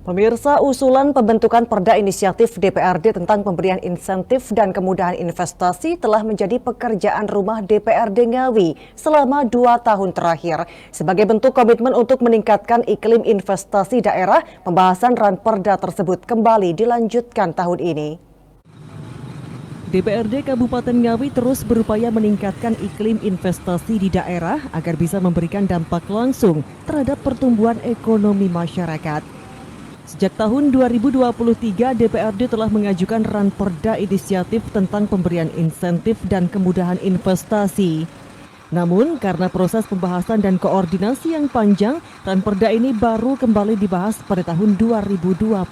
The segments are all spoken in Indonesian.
Pemirsa, usulan pembentukan Perda Inisiatif DPRD tentang pemberian insentif dan kemudahan investasi telah menjadi pekerjaan rumah DPRD Ngawi selama 2 tahun terakhir. Sebagai bentuk komitmen untuk meningkatkan iklim investasi daerah, pembahasan Ranperda tersebut kembali dilanjutkan tahun ini. DPRD Kabupaten Ngawi terus berupaya meningkatkan iklim investasi di daerah agar bisa memberikan dampak langsung terhadap pertumbuhan ekonomi masyarakat. Sejak tahun 2023, DPRD telah mengajukan Ranperda Inisiatif tentang pemberian insentif dan kemudahan investasi. Namun, karena proses pembahasan dan koordinasi yang panjang, Ranperda ini baru kembali dibahas pada tahun 2025.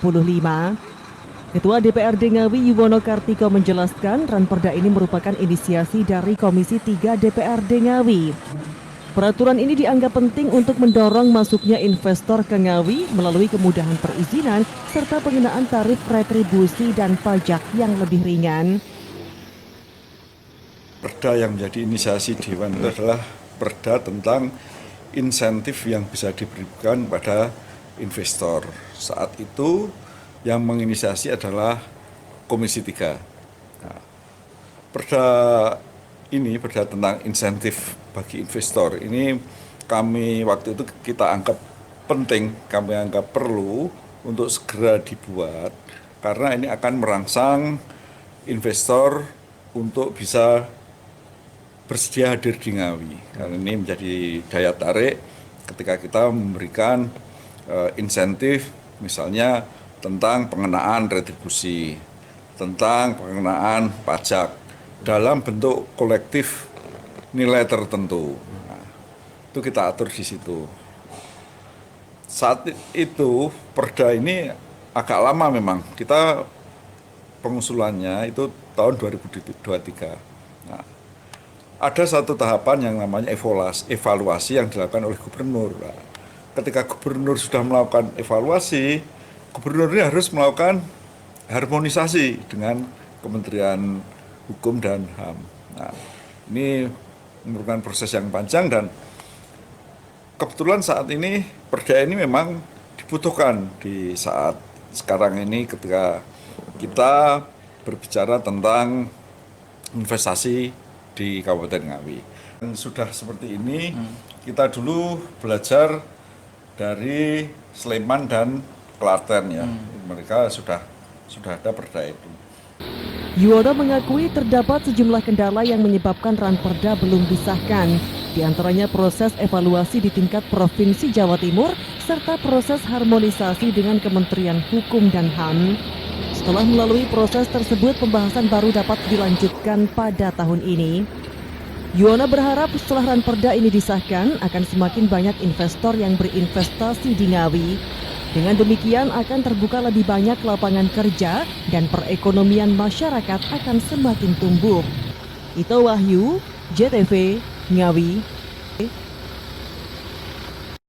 Ketua DPRD Ngawi Yuwono Kartiko menjelaskan Ranperda ini merupakan inisiasi dari Komisi 3 DPRD Ngawi. Peraturan ini dianggap penting untuk mendorong masuknya investor ke Ngawi melalui kemudahan perizinan serta pengenaan tarif retribusi dan pajak yang lebih ringan. Perda yang menjadi inisiasi Dewan itu adalah perda tentang insentif yang bisa diberikan pada investor. Saat itu yang menginisiasi adalah Komisi 3. Nah, perda tentang insentif bagi investor ini kami waktu itu kita anggap penting, kami anggap perlu untuk segera dibuat karena ini akan merangsang investor untuk bisa bersedia hadir di Ngawi. Karena ini menjadi daya tarik ketika kita memberikan insentif misalnya tentang pengenaan retribusi, tentang pengenaan pajak dalam bentuk kolektif nilai tertentu. Nah, itu kita atur di situ. Saat itu perda ini agak lama memang. Kita pengusulannya itu tahun 2023. Nah, ada satu tahapan yang namanya evaluasi yang dilakukan oleh gubernur. Nah, ketika gubernur sudah melakukan evaluasi, gubernur ini harus melakukan harmonisasi dengan Kementerian Hukum dan HAM. Nah, ini merupakan proses yang panjang dan kebetulan saat ini perda ini memang dibutuhkan di saat sekarang ini ketika kita berbicara tentang investasi di Kabupaten Ngawi. Dan sudah seperti ini, kita dulu belajar dari Sleman dan Klaten ya. Mereka sudah ada perda itu. Yuwono mengakui terdapat sejumlah kendala yang menyebabkan Ranperda belum disahkan, di antaranya proses evaluasi di tingkat Provinsi Jawa Timur serta proses harmonisasi dengan Kementerian Hukum dan HAM. Setelah melalui proses tersebut, pembahasan baru dapat dilanjutkan pada tahun ini. Yuwono berharap setelah Ranperda ini disahkan, akan semakin banyak investor yang berinvestasi di Ngawi. Dengan demikian akan terbuka lebih banyak lapangan kerja dan perekonomian masyarakat akan semakin tumbuh. Ito Wahyu, JTV, Ngawi.